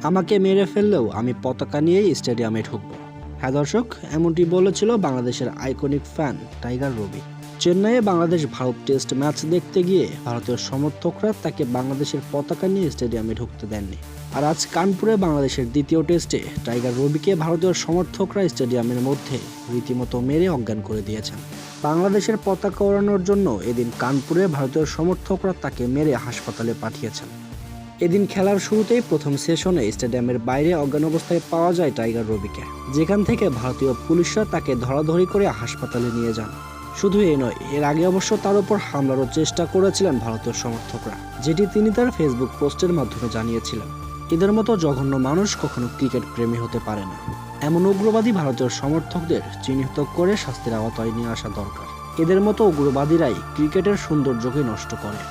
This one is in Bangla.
আমাকে মেরে ফেললেও আমি পতাকা নিয়েই স্টেডিয়ামে ঢুকবো। হ্যাঁ দর্শক, এমনটি বলেছিল বাংলাদেশের আইকনিক ফ্যান টাইগার রবি। চেন্নাইয়ে বাংলাদেশ ভারত টেস্ট ম্যাচ দেখতে গিয়ে ভারতীয় সমর্থকরা তাকে বাংলাদেশের পতাকা নিয়ে স্টেডিয়ামে ঢুকতে দেননি। আর আজ কানপুরে বাংলাদেশের দ্বিতীয় টেস্টে টাইগার রবিকে ভারতীয় সমর্থকরা স্টেডিয়ামের মধ্যে রীতিমতো মেরে অজ্ঞান করে দিয়েছেন। বাংলাদেশের পতাকা ওড়ানোর জন্য এদিন কানপুরে ভারতীয় সমর্থকরা তাকে মেরে হাসপাতালে পাঠিয়েছেন। এদিন খেলার শুরুতেই প্রথম সেশনে স্টেডিয়ামের বাইরে অজ্ঞান অবস্থায় পাওয়া যায় টাইগার রবিকে, যেখান থেকে ভারতীয় পুলিশরা তাকে ধরাধরি করে হাসপাতালে নিয়ে যান। শুধু এই নয়, এর আগে অবশ্য তার উপর হামলারও চেষ্টা করেছিলেন ভারতীয় সমর্থকরা, যেটি তিনি তার ফেসবুক পোস্টের মাধ্যমে জানিয়েছিলেন। এদের মতো জঘন্য মানুষ কখনো ক্রিকেট প্রেমী হতে পারে না। এমন উগ্রবাদী ভারতীয় সমর্থকদের চিহ্নিত করে শাস্তির আওতায় নিয়ে আসা দরকার। এদের মতো উগ্রবাদীরাই ক্রিকেটের সৌন্দর্যকে নষ্ট করে।